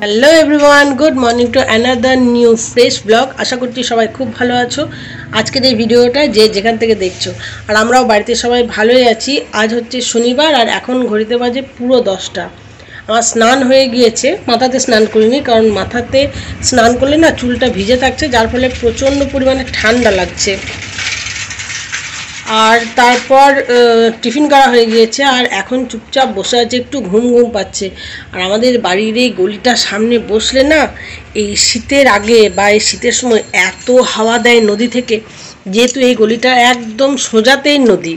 Hello everyone, good morning to another new fresh blog. আশা করছি সবাই খুব ভালো আছো। আজকের এই ভিডিওটা যে যেখান থেকে দেখছো, আর আমরাও বাড়িতে সবাই ভালোই আছি। আজ হচ্ছে শনিবার আর এখন ঘড়িতে বাজে পুরো 10টা। আমার স্নান হয়ে গিয়েছে, মাথাতে স্নান করিনি কারণ মাথাতে স্নান করলে না চুলটা ভিজে থাকছে, যার ফলে প্রচণ্ড পরিমাণে ঠান্ডা লাগছে। আর তারপর টিফিন করা হয়ে গিয়েছে আর এখন চুপচাপ বসে আছে, একটু ঘুম ঘুম পাচ্ছে। আর আমাদের বাড়ির এই গলিটার সামনে বসলে না এই শীতের আগে বা এই শীতের সময় এত হাওয়া দেয় নদী থেকে, যেহেতু এই গলিটা একদম সোজাতেই নদী।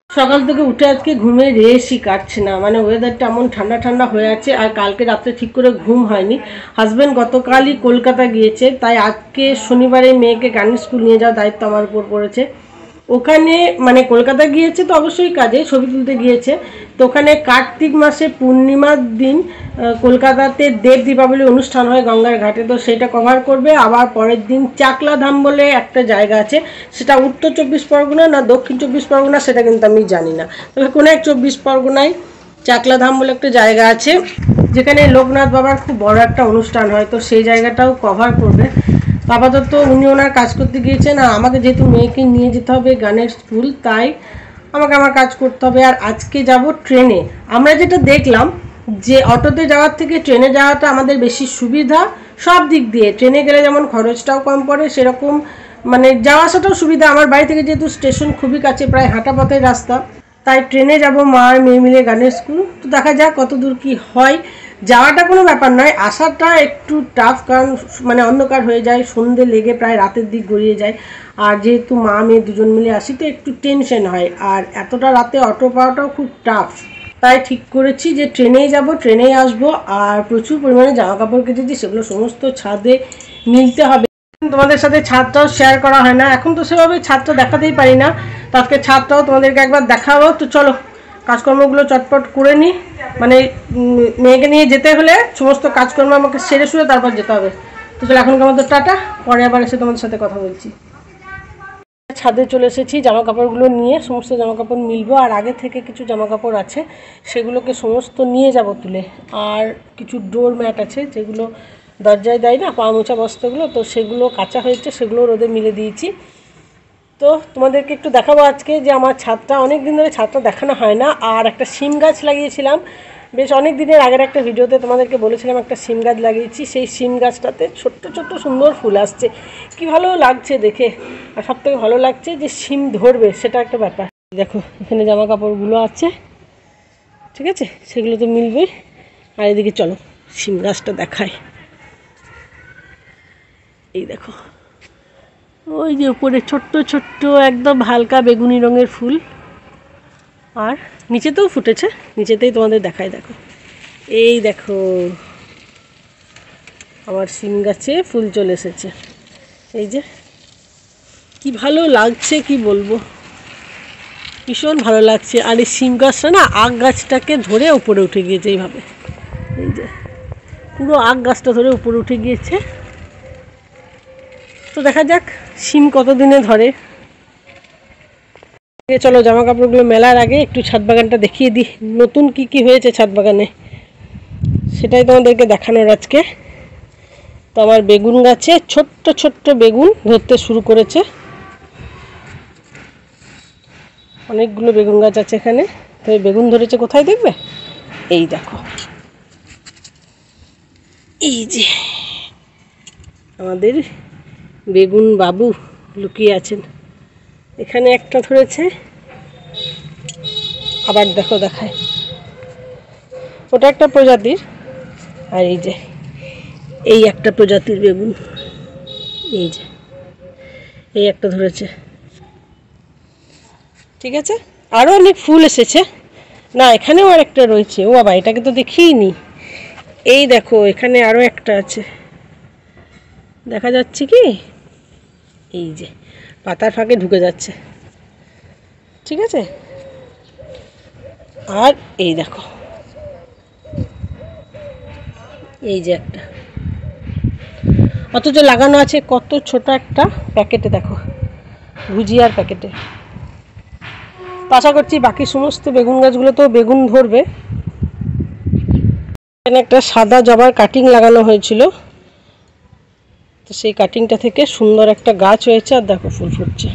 সকাল থেকে উঠে আজকে ঘুমে রেশই কাটছে না, মানে ওয়েদারটা এমন ঠান্ডা ঠান্ডা হয়ে আছে। আর কালকে রাত্রে ঠিক করে ঘুম হয়নি। হাজব্যান্ড গতকালই কলকাতা গিয়েছে, তাই আজকে শনিবারে মেয়েকে গানের স্কুল নিয়ে যাওয়ার দায়িত্ব আমার উপর পড়েছে। ওখানে মানে কলকাতা গিয়েছে তো অবশ্যই কাজে, ছবি তুলতে গিয়েছে। তো ওখানে কার্তিক মাসে পূর্ণিমার দিন কলকাতাতে দেব দীপাবলি অনুষ্ঠান হয় গঙ্গার ঘাটে, তো সেটা কভার করবে। আবার পরের দিন চাকলা ধাম বলে একটা জায়গা আছে, সেটা উত্তর 24 পরগনা না দক্ষিণ 24 পরগনা সেটা কিন্তু আমি জানি না, তবে কোনো এক 24 পরগনায় চাকলা ধাম বলে একটা জায়গা আছে, যেখানে লোকনাথ বাবার খুব বড় একটা অনুষ্ঠান হয়। তো সেই জায়গাটাও কভার করবে। আপাতত উনি ওনার কাজ করতে গিয়েছেন, আর আমাকে যেহেতু মেয়েকে নিয়ে যেতে হবে গানের স্কুল, তাই আমাকে আমার কাজ করতে হবে। আর আজকে যাব ট্রেনে। আমরা যেটা দেখলাম যে অটোতে যাওয়ার থেকে ট্রেনে যাওয়াটা আমাদের বেশি সুবিধা সব দিক দিয়ে। ট্রেনে গেলে যেমন খরচটাও কম পড়ে, সেরকম মানে যাওয়া আসাটাও সুবিধা। আমার বাড়ি থেকে যেহেতু স্টেশন খুবই কাছে, প্রায় হাঁটা পথের রাস্তা, তাই ট্রেনে যাব মা আর মেয়ে মিলে গানের স্কুল। তো দেখা যাক কত দূর কী হয়। যাওয়াটা কোনো ব্যাপার নয়, আসাটা একটু টাফ, কারণ মানে অন্ধকার হয়ে যায়, সন্ধে লেগে প্রায় রাতের দিক গড়িয়ে যায়। আর যেহেতু মা মেয়ে দুজন মিলে আসি তো একটু টেনশন হয়, আর এতটা রাতে অটো পাওয়াটাও খুব টাফ। তাই ঠিক করেছি যে ট্রেনেই যাব, ট্রেনেই আসবো। আর প্রচুর পরিমাণে জামা কাপড় কেটেছি, সেগুলো সমস্ত ছাদে মিলতে হবে। তোমাদের সাথে ছাদটাও শেয়ার করা হয় না, এখন তো সেভাবে ছাদটা দেখাতেই পারি না, তো আজকে ছাদটাও তোমাদেরকে একবার দেখাবো। তো চলো কাজকর্মগুলো চটপট করে নিই, মানে মেয়েকে নিয়ে যেতে হলে সমস্ত কাজকর্ম আমাকে সেরে শুয়ে তারপর যেতে হবে। তো চলো এখনকার মতো টাটা, পরে আবার এসে তোমাদের সাথে কথা বলছি। ছাদে চলে এসেছি, জামা কাপড়গুলো নিয়ে সমস্ত জামা কাপড় মিলবো। আর আগে থেকে কিছু জামা কাপড় আছে, সেগুলোকে সমস্ত নিয়ে যাব তুলে। আর কিছু ডোর ম্যাট আছে যেগুলো দরজায় দেয় না, পা মোছা বস্তাগুলো, তো সেগুলো কাঁচা হয়েছে, সেগুলো রোদে মিলে দিয়েছি। তো তোমাদেরকে একটু দেখাবো আজকে যে আমার ছাদটা, অনেক দিন ধরে ছাদটা দেখানো হয় না। আর একটা শিম গাছ লাগিয়েছিলাম বেশ অনেক দিনের আগের একটা ভিডিওতে, তোমাদেরকে বলেছিলাম একটা শিম গাছ লাগিয়েছি। সেই শিম গাছটাতে ছোট্ট ছোট্ট সুন্দর ফুল আসছে, কি ভালো লাগছে দেখে। আর সবথেকে ভালো লাগছে যে শিম ধরবে, সেটা একটা ব্যাপার। দেখো এখানে জামা কাপড়গুলো আছে, ঠিক আছে, সেগুলো তো মিলবে। আর এদিকে চলো শিম গাছটা দেখাই। এই দেখো ওই যে উপরে ছোট্ট ছোট্ট একদম হালকা বেগুনি রঙের ফুল, আর নিচেতেও ফুটেছে, নিচেতেই তোমাদের দেখাই। দেখো এই দেখো আমার শিম গাছে ফুল চলে এসেছে, এই যে কি ভালো লাগছে কি বলবো, ভীষণ ভালো লাগছে। আর এই শিম গাছটা না আগ গাছটাকে ধরে উপরে উঠে গিয়েছে এইভাবে, এই যে পুরো আগ গাছটা ধরে উপরে উঠে গিয়েছে। তো দেখা যাক শিম কতদিনে ধরে। চলো জামা কাপড়গুলো মেলার আগে একটু ছাদ বাগানটা দেখিয়ে দিই, নতুন কি কি হয়েছে ছাদ বাগানে সেটাই তোমাদেরকে দেখানোর আজকে। তো আমার বেগুন গাছে ছোট্ট ছোট্ট বেগুন ধরতে শুরু করেছে, অনেকগুলো বেগুন গাছ আছে এখানে। তো বেগুন ধরেছে কোথায় দেখবে, এই দেখো, এই যে আমাদের বেগুন বাবু লুকিয়ে আছেন। এখানে একটা ধরেছে, আবার দেখো দেখায়, ওটা একটা প্রজাতির। আর এই যে এই একটা প্রজাতির বেগুন, এই যে এই একটা ধরেছে, ঠিক আছে। আরও অনেক ফুল এসেছে না, এখানেও আর একটা রয়েছে। ও বাবা, এটাকে তো দেখিনি। এই দেখো এখানে আরও একটা আছে, দেখা যাচ্ছে কি, এই যে পাতার ফাঁকে ঢুকে যাচ্ছে, ঠিক আছে। আর এই দেখো এই যে একটা, অথচ লাগানো আছে কত ছোট একটা প্যাকেটে, দেখো ভুজিয়ার প্যাকেটে। তো আশা করছি বাকি সমস্ত বেগুন গাছগুলো তো বেগুন ধরবে। এখানে একটা সাদা জবার কাটিং লাগানো হয়েছিল, তো সেই কাটিংটা থেকে সুন্দর একটা গাছ হয়েছে। আর দেখো ফুল ফুটছে,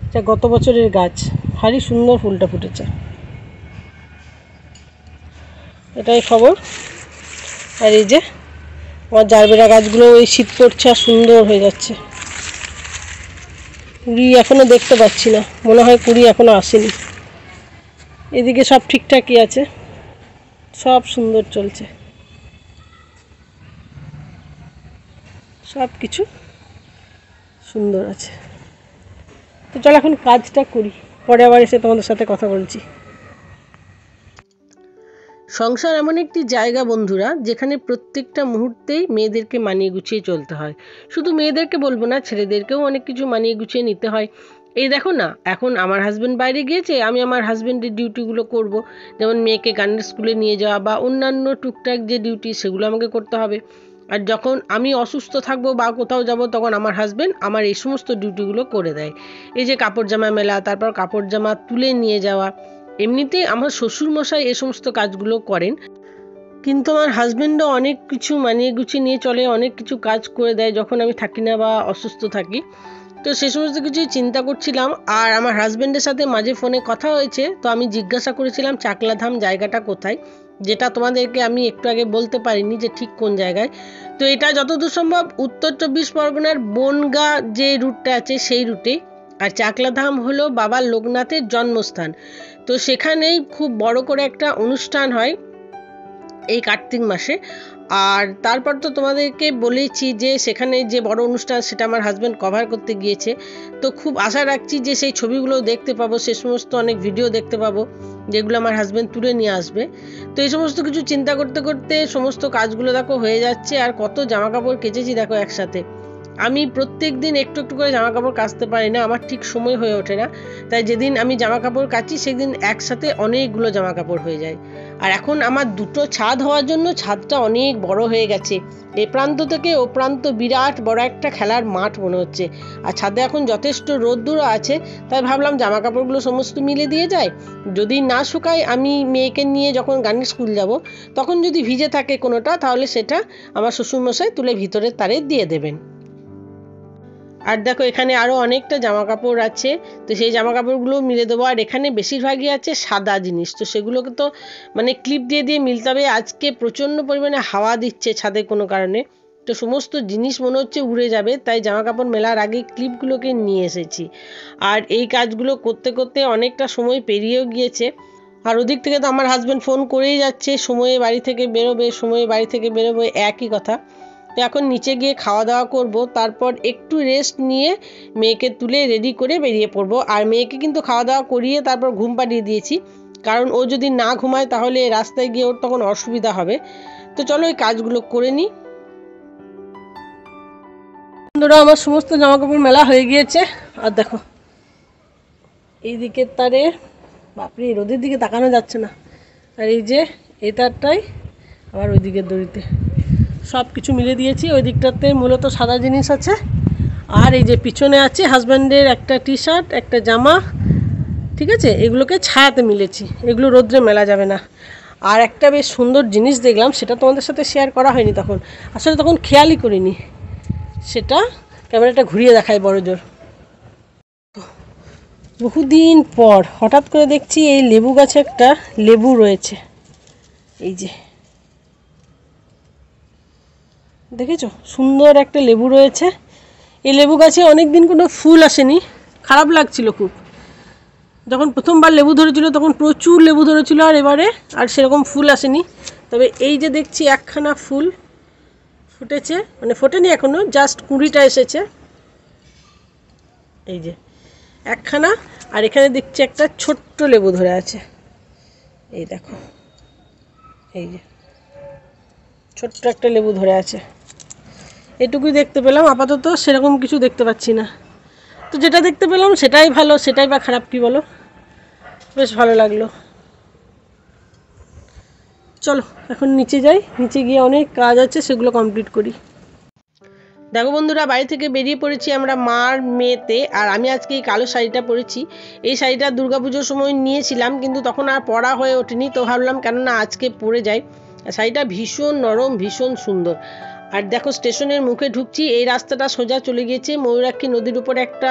এটা গত বছরের গাছ, ভারী সুন্দর ফুলটা ফুটেছে। এটাই খবর। আর এই যে আমার জারবেরা গাছগুলো ওই শীত পড়ছে আর সুন্দর হয়ে যাচ্ছে। কুড়ি এখনো দেখতে পাচ্ছি না, মনে হয় কুড়ি এখনো আসেনি। এদিকে সব ঠিকঠাকই আছে, সব সুন্দর চলছে, সব কিছু সুন্দর আছে। তো চল এখন কাজটা করি, পরে আবার এসে তোমাদের সাথে কথা বলছি। সংসার এমন একটি জায়গা বন্ধুরা, যেখানে প্রত্যেকটা মুহূর্তেই মেয়েদেরকে মানিয়ে গুছিয়ে চলতে হয়। শুধু মেয়েদেরকে বলবো না, ছেলেদেরকেও অনেক কিছু মানিয়ে গুছিয়ে নিতে হয়। এই দেখো না, এখন আমার হাজব্যান্ড বাইরে গিয়েছে, আমি আমার হাজব্যান্ডের ডিউটিগুলো করব। যেমন মেয়েকে গানের স্কুলে নিয়ে যাওয়া বা অন্যান্য টুকটাক যে ডিউটি, সেগুলো আমাকে করতে হবে। আর যখন আমি অসুস্থ থাকবো বা কোথাও যাব, তখন আমার হাজব্যান্ড আমার এই সমস্ত ডিউটিগুলো করে দেয়। এই যে কাপড় জামা মেলা, তারপর কাপড় জামা তুলে নিয়ে যাওয়া। এমনিতেই আমার শ্বশুরমশাই এই সমস্ত কাজগুলো করেন, কিন্তু আমার হাজব্যান্ডও অনেক কিছু মানিয়ে গুছিয়ে নিয়ে চলে, অনেক কিছু কাজ করে দেয় যখন আমি থাকি না বা অসুস্থ থাকি। তো সে সমস্ত কিছুই চিন্তা করছিলাম। আর আমার হাজব্যান্ডের সাথে মাঝে ফোনে কথা হয়েছে, তো আমি জিজ্ঞাসা করেছিলাম চাকলাধাম জায়গাটা কোথায়, যেটা তোমাদেরকে আমি একটু আগে বলতে পারিনি যে ঠিক কোন জায়গায়। তো এটা যতদূর সম্ভব উত্তর 24 পরগনার বনগাঁ যে রুটটা আছে সেই রুটে। আর চাকলাধাম হলো বাবা লোকনাথের জন্মস্থান। তো সেখানেই খুব বড় করে একটা অনুষ্ঠান হয় এই কার্তিক মাসে। আর তারপর তো তোমাদেরকে বলেছি যে সেখানে যে বড় অনুষ্ঠান, সেটা আমার হাজব্যান্ড কভার করতে গিয়েছে। তো খুব আশা রাখছি যে সেই ছবিগুলো দেখতে পাবো, সে সমস্ত অনেক ভিডিও দেখতে পাবো যেগুলো আমার হাজব্যান্ড তুলে নিয়ে আসবে। তো এই সমস্ত কিছু চিন্তা করতে করতে সমস্ত কাজগুলো দেখো হয়ে যাচ্ছে। আর কত জামা কাপড় কেচেছি দেখো একসাথে। আমি প্রত্যেক দিন একটু একটু করে জামা কাপড় কাচতে পারি না, আমার ঠিক সময় হয়ে ওঠে না। তাই যেদিন আমি জামা কাপড় কাচি সেদিন একসাথে অনেকগুলো জামা কাপড় হয়ে যায়। আর এখন আমার দুটো ছাদ হওয়ার জন্য ছাদটা অনেক বড় হয়ে গেছে, এ প্রান্ত থেকে ও প্রান্ত বিরাট বড় একটা খেলার মাঠ মনে হচ্ছে। আর ছাদে এখন যথেষ্ট রোদ্দুরও আছে, তাই ভাবলাম জামা কাপড়গুলো সমস্ত মিলে দিয়ে যায়। যদি না শুকায়, আমি মেয়েকে নিয়ে যখন গানের স্কুল যাব, তখন যদি ভিজে থাকে কোনোটা, তাহলে সেটা আমার শ্বশুরমশাই তুলে ভিতরের তারে দিয়ে দেবেন। আর দেখো এখানে আরও অনেকটা জামা কাপড় আছে, তো সেই জামা কাপড়গুলো মিলে দেবো। আর এখানে বেশিরভাগই আছে সাদা জিনিস, তো সেগুলোকে তো মানে ক্লিপ দিয়ে দিয়ে মিলতে হবে। আজকে প্রচণ্ড পরিমাণে হাওয়া দিচ্ছে ছাদে কোনো কারণে, তো সমস্ত জিনিস মনে হচ্ছে উড়ে যাবে, তাই জামা কাপড় মেলার আগে ক্লিপগুলোকে নিয়ে এসেছি। আর এই কাজগুলো করতে করতে অনেকটা সময় পেরিয়েও গিয়েছে। আর ওদিক থেকে তো আমার হাজব্যান্ড ফোন করেই যাচ্ছে, সময়ে বাড়ি থেকে বেরোবে, সময়ে বাড়ি থেকে বেরোবে, একই কথা। তো এখন নিচে গিয়ে খাওয়া দাওয়া করব, তারপর একটু রেস্ট নিয়ে মেয়েকে তুলে রেডি করে বেরিয়ে পড়বো। আর মেয়েকে কিন্তু খাওয়া দাওয়া করিয়ে তারপর ঘুম পাড়িয়ে দিয়েছি, কারণ ও যদি না ঘুমায় তাহলে রাস্তায় গিয়ে ওর তখন অসুবিধা হবে। তো চলো এই কাজগুলো করে নিই। বন্ধুরা, আমার সমস্ত জামা কাপড় মেলা হয়ে গিয়েছে। আর দেখো এই দিকের তারে, বাপরে রোদের দিকে তাকানো যাচ্ছে না। আর এই যে এই তারটাই আবার ওই দিকের দড়িতে সব কিছু মিলে দিয়েছি। ওই দিকটাতে মূলত সাদা জিনিস আছে, আর এই যে পিছনে আছে হাজব্যান্ডের একটা টি শার্ট, একটা জামা, ঠিক আছে, এগুলোকে ছায়াতে মিলেছি, এগুলো রোদ্রে মেলা যাবে না। আর একটা বেশ সুন্দর জিনিস দেখলাম, সেটা তোমাদের সাথে শেয়ার করা হয়নি তখন, আসলে তখন খেয়ালই করিনি, সেটা ক্যামেরাটা ঘুরিয়ে দেখায় বড় জোর। বহুদিন পর হঠাৎ করে দেখছি এই লেবু গাছে একটা লেবু রয়েছে, এই যে দেখেছো, সুন্দর একটা লেবু রয়েছে। এই লেবু গাছে অনেক দিন কোনো ফুল আসেনি, খারাপ লাগছিল খুব। যখন প্রথমবার লেবু ধরেছিল তখন প্রচুর লেবু ধরেছিল, আর এবারে আর সেরকম ফুল আসেনি। তবে এই যে দেখছি একখানা ফুল ফুটেছে, মানে ফোটেনি এখনও, জাস্ট কুঁড়িটা এসেছে, এই যে একখানা। আর এখানে দেখছি একটা ছোট্ট লেবু ধরে আছে, এই দেখো, এই যে ছোট্ট একটা লেবু ধরে আছে। এটুকুই দেখতে পেলাম, আপাতত সেরকম কিছু দেখতে পাচ্ছি না। তো যেটা দেখতে পেলাম সেটাই ভালো, সেটাই বা খারাপ কি বলো, বেশ ভালো লাগলো। চলো এখন নিচে যাই, নিচে গিয়ে অনেক কাজ আছে, সেগুলো কমপ্লিট করি। দেখো বন্ধুরা, বাড়ি থেকে বেরিয়ে পড়েছি আমরা মার মেয়েতে। আর আমি আজকে এই কালো শাড়িটা পরেছি। এই শাড়িটা দুর্গাপুজোর সময় নিয়েছিলাম, কিন্তু তখন আর পরা হয়ে ওঠেনি, তো ভাবলাম কেননা আজকে পরে যাই। শাড়িটা ভীষণ নরম, ভীষণ সুন্দর। আর দেখো, স্টেশনের মুখে ঢুকছি। এই রাস্তাটা সোজা চলে গিয়েছে ময়ূরাক্ষী নদীর উপরে একটা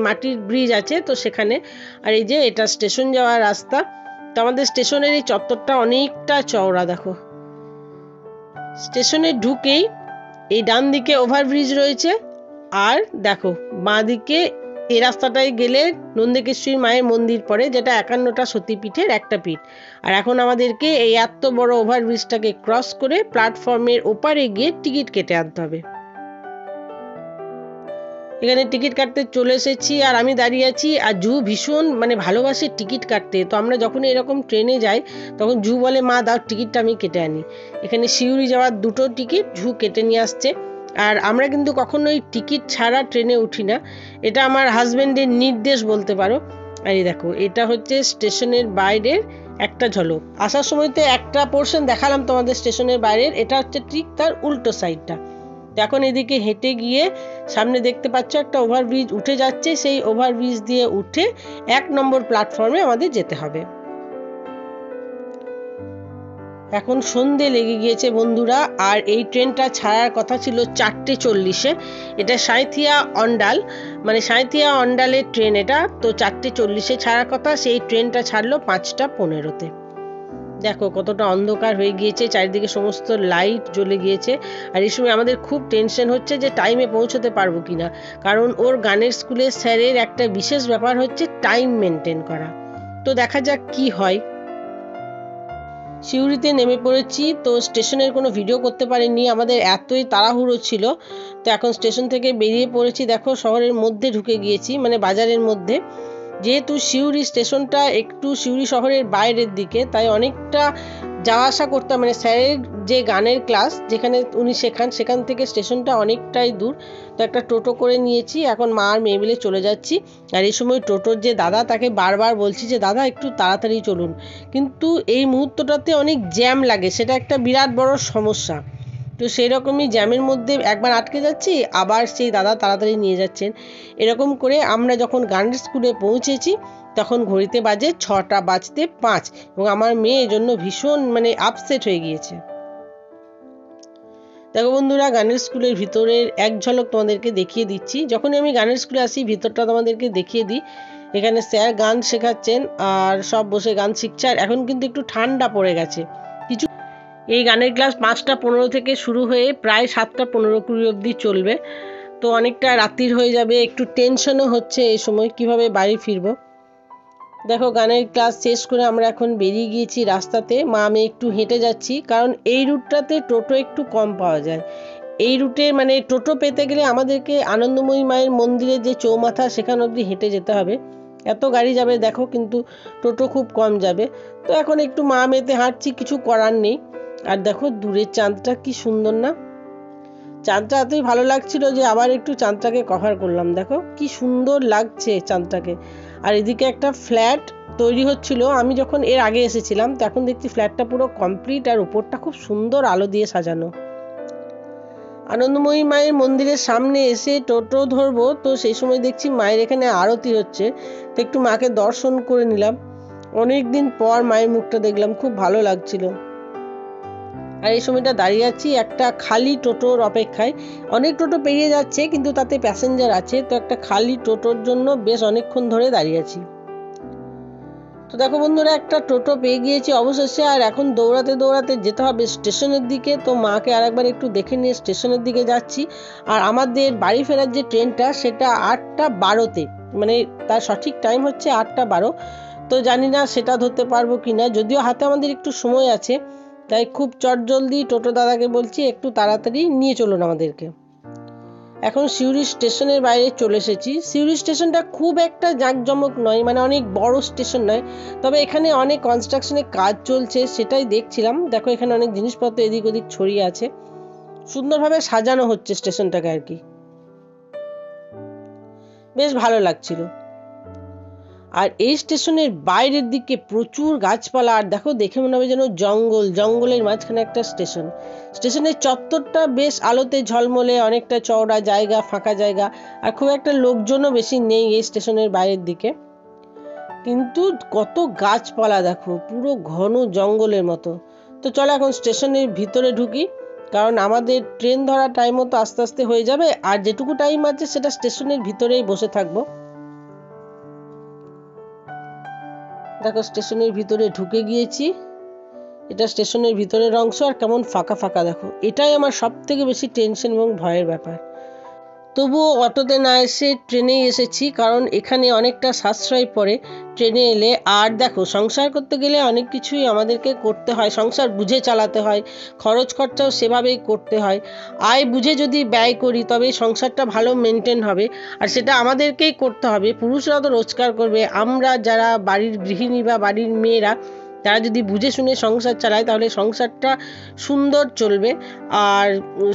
মাটির ব্রিজ আছে, তো সেখানে। আর এই যে এটা স্টেশন যাওয়ার রাস্তা। তো আমাদের স্টেশনের এই চত্বরটা অনেকটা চওড়া। দেখো, স্টেশনে ঢুকেই এই ডান দিকে ওভারব্রিজ রয়েছে, আর দেখো বাঁ দিকে এই রাস্তাটায় গেলে নন্দিকেশ্বরী মায়ের মন্দির পড়ে, যেটা 51টা সতীপীঠের একটা পীঠ। আর এখন আমাদেরকে এই এত বড় ওভারব্রিজটাকে ক্রস করে প্ল্যাটফর্মের ওপারে গিয়ে টিকিট কেটে আনতে হবে। এখানে টিকিট কাটতে চলে এসেছি, আর আমি দাঁড়িয়ে আছি। আর জু ভীষণ ভালোবাসে টিকিট কাটতে। তো আমরা যখন এরকম ট্রেনে যাই তখন জু বলে, মা দাও টিকিটটা আমি কেটে আনি। এখানে সিউড়ি যাওয়ার 2টো টিকিট জু কেটে নিয়ে আসছে। আর আমরা কিন্তু কখনোই টিকিট ছাড়া ট্রেনে উঠি না, এটা আমার হাজব্যান্ডের নির্দেশ বলতে পারো। আর এই দেখো, এটা হচ্ছে স্টেশনের বাইরের একটা ঝলক। আসার সময়তে একটা পোর্শন দেখালাম তোমাদের স্টেশনের বাইরের, এটা হচ্ছে ঠিক তার উল্টো সাইডটা। এখন এদিকে হেঁটে গিয়ে সামনে দেখতে পাচ্ছ একটা ওভারব্রিজ উঠে যাচ্ছে, সেই ওভারব্রিজ দিয়ে উঠে 1 নম্বর প্ল্যাটফর্মে আমাদের যেতে হবে। এখন সন্ধে লেগে গিয়েছে বন্ধুরা, আর এই ট্রেনটা ছাড়ার কথা ছিল 4:40-এ। এটা সাঁইথিয়া অন্ডাল, সাঁইথিয়া অন্ডালের ট্রেন এটা। তো 4:40-এ ছাড়ার কথা, সেই ট্রেনটা ছাড়লো 5:15-তে। দেখো কতটা অন্ধকার হয়ে গিয়েছে, চারিদিকে সমস্ত লাইট জ্বলে গিয়েছে। আর এই সময় আমাদের খুব টেনশন হচ্ছে যে টাইমে পৌঁছতে পারবো কিনা, কারণ ওর গানের স্কুলের স্যারের একটা বিশেষ ব্যাপার হচ্ছে টাইম মেনটেন করা। তো দেখা যাক কি হয়। সিউড়িতে নেমে পড়েছি। তো স্টেশনের কোনো ভিডিও করতে পারিনি, আমাদের এতই তাড়াহুড়ো ছিল। তো এখন স্টেশন থেকে বেরিয়ে পড়েছি। দেখো, শহরের মধ্যে ঢুকে গিয়েছি, বাজারের মধ্যে। যেহেতু সিউড়ি স্টেশনটা একটু সিউড়ি শহরের বাইরের দিকে, তাই অনেকটা যাওয়া আসা করতাম। স্যারের যে গানের ক্লাস যেখানে উনি শেখান, সেখান থেকে স্টেশনটা অনেকটাই দূর। তো একটা টোটো করে নিয়েছি, এখন মা আর মেয়ে মিলে চলে যাচ্ছি। আর এই সময় টোটোর যে দাদা, তাকে বারবার বলছি যে দাদা একটু তাড়াতাড়ি চলুন, কিন্তু এই মুহূর্তটাতে অনেক জ্যাম লাগে, সেটা একটা বিরাট বড় সমস্যা। তো সেই রকমই জ্যামের মধ্যে একবার আটকে যাচ্ছি, আবার সেই দাদা তাড়াতাড়ি নিয়ে যাচ্ছেন। এরকম করে আমরা যখন গানের স্কুলে পৌঁছেছি তখন ঘড়িতে বাজে 6:05, এবং আমার মেয়ে এজন্য ভীষণ আপসেট হয়ে গিয়েছে। দেখো বন্ধুরা, গানের স্কুলের ভিতরের এক ঝলক তোমাদেরকে দেখিয়ে দিচ্ছি। যখনই আমি গানের স্কুলে আসি, ভিতরটা তোমাদেরকে দেখিয়ে দিই। এখানে স্যার গান শেখাচ্ছেন, আর সব বসে গান শিখছে। আর এখন কিন্তু একটু ঠান্ডা পড়ে গেছে। এই গানের ক্লাস 5:15 থেকে শুরু হয়ে প্রায় 7:15-20 অবধি চলবে। তো অনেকটা রাত্রির হয়ে যাবে, একটু টেনশনও হচ্ছে এই সময় কিভাবে বাড়ি ফিরবো। দেখো, গানের ক্লাস শেষ করে আমরা এখন বেরিয়ে গিয়েছি রাস্তাতে। মা আমি একটু হেঁটে যাচ্ছি, কারণ এই রুটটাতে টোটো একটু কম পাওয়া যায়। এই রুটে টোটো পেতে গেলে আমাদেরকে আনন্দময়ী মায়ের মন্দিরের যে চৌমাথা, সেখান অবধি হেঁটে যেতে হবে। এত গাড়ি যাবে দেখো, কিন্তু টোটো খুব কম যাবে। তো এখন একটু মা মেয়েতে হাঁটছি, কিছু করার নেই। আর দেখো দূরের চাঁদটা কি সুন্দর না, চাঁদটা এতই ভালো লাগছিল যে আবার একটু চাঁদটাকে কভার করলাম। দেখো কি সুন্দর লাগছে চাঁদটাকে। আর এদিকে একটা ফ্ল্যাট তৈরি হচ্ছিল, আমি যখন এর আগে এসেছিলাম তখন দেখছি ফ্ল্যাটটা পুরো কমপ্লিট, আর উপরটা খুব সুন্দর আলো দিয়ে সাজানো। আনন্দময়ী মায়ের মন্দিরের সামনে এসে টোটো ধরবো, তো সেই সময় দেখছি মায়ের এখানে আরতি হচ্ছে। তো একটু মাকে দর্শন করে নিলাম, অনেকদিন পর মায়ের মুখটা দেখলাম, খুব ভালো লাগছিল। আর এই সময়টা দাঁড়িয়ে আছি একটা খালি টোটোর অপেক্ষায়। অনেক টোটো পেরিয়ে যাচ্ছে, কিন্তু তাতে প্যাসেঞ্জার আছে। তো একটা খালি টোটোর জন্য বেশ অনেকক্ষণ ধরে দাঁড়িয়ে আছি। তো দেখো বন্ধুরা, একটা টোটো পেয়ে গিয়েছি অবশেষে। আর এখন দৌড়াতে দৌড়াতে যেতে হবে স্টেশনের দিকে। তো মাকে আরেকবার একটু দেখে নিয়ে স্টেশনের দিকে যাচ্ছি। আর আমাদের বাড়ি ফেরার যে ট্রেনটা, সেটা 8:12-তে, তার সঠিক টাইম হচ্ছে 8:12। তো জানি না সেটা ধরতে পারবো কিনা, যদিও হাতে আমাদের একটু সময় আছে। তাই খুব চটজলদি টোটো দাদাকে বলছি একটু তাড়াতাড়ি নিয়ে চলুন আমাদেরকে। এখন সিউড়ি স্টেশনের বাইরে চলে এসেছি। সিউড়ি স্টেশনটা খুব একটা জাঁকজমক নয়, অনেক বড় স্টেশন নয়, তবে এখানে অনেক কনস্ট্রাকশনের কাজ চলছে, সেটাই দেখছিলাম। দেখো এখানে অনেক জিনিসপত্র এদিক ওদিক ছড়িয়ে আছে, সুন্দরভাবে সাজানো হচ্ছে স্টেশনটাকে আর কি, বেশ ভালো লাগছিল। আর এই স্টেশনের বাইরের দিকে প্রচুর গাছপালা, আর দেখো দেখে মনে হবে যেন জঙ্গলের মাঝখানে একটা স্টেশনের চত্বরটা বেশ আলোতে ঝলমলে, অনেকটা চওড়া জায়গা, ফাঁকা জায়গা, আর খুব একটা লোকজনও বেশি নেই এই স্টেশনের বাইরের দিকে। কিন্তু কত গাছপালা দেখো, পুরো ঘন জঙ্গলের মতো। তো চলো এখন স্টেশনের ভিতরে ঢুকি, কারণ আমাদের ট্রেন ধরার টাইমও তো আস্তে আস্তে হয়ে যাবে, আর যেটুকু টাইম আছে সেটা স্টেশনের ভিতরেই বসে থাকবো। দেখো স্টেশনের ভিতরে ঢুকে গিয়েছি, এটা স্টেশনের ভিতরের অংশ, আর কেমন ফাঁকা ফাঁকা দেখো। এটাই আমার সব থেকে বেশি টেনশন এবং ভয়ের ব্যাপার। তবুও অটোতে না এসে ট্রেনেই এসেছি, কারণ এখানে অনেকটা সাশ্রয় পড়ে ট্রেনে এলে। আর দেখো সংসার করতে গেলে অনেক কিছুই আমাদেরকে করতে হয়, সংসার বুঝে চালাতে হয়, খরচ খরচাও সেভাবেই করতে হয়। আয় বুঝে যদি ব্যয় করি তবে সংসারটা ভালো মেনটেন হবে, আর সেটা আমাদেরকেই করতে হবে। পুরুষরা তো রোজগার করবে, আমরা যারা বাড়ির গৃহিণী বা বাড়ির মেয়েরা তারা যদি বুঝে শুনে সংসার চালায় তাহলে সংসারটা সুন্দর চলবে। আর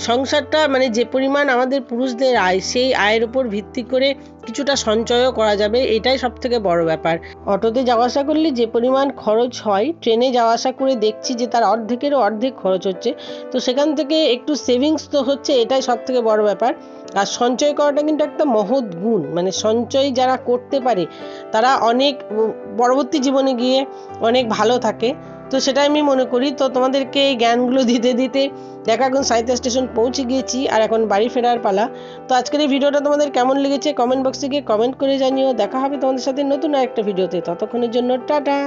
সংসারটা মানে যে পরিমাণ আমাদের পুরুষদের আয়, সেই আয়ের উপর ভিত্তি করে কিছুটা সঞ্চয়ও করা যাবে, এটাই সব থেকে বড় ব্যাপার। অটোতে যাওয়া আসা করলে যে পরিমাণ খরচ হয়, ট্রেনে যাওয়া আসা করে দেখছি যে তার অর্ধেকেরও অর্ধেক খরচ হচ্ছে। তো সেখান থেকে একটু সেভিংস তো হচ্ছে, এটাই সব থেকে বড় ব্যাপার। আর সঞ্চয় করাটা কিন্তু একটা মহৎ গুণ, মানে সঞ্চয় যারা করতে পারে তারা অনেক পরবর্তী জীবনে গিয়ে অনেক ভালো থাকে। তো সেটাই আমি মনে করি। তো তোমাদেরকে এই জ্ঞানগুলো দিতে দিতে দেখা এখন সাঁইথিয়া স্টেশন পৌঁছে গিয়েছি, আর এখন বাড়ি ফেরার পালা। তো আজকের এই ভিডিওটা তোমাদের কেমন লেগেছে কমেন্ট বক্সে গিয়ে কমেন্ট করে জানিও। দেখা হবে তোমাদের সাথে নতুন আরেকটা ভিডিওতে, ততক্ষণের জন্য টাটা।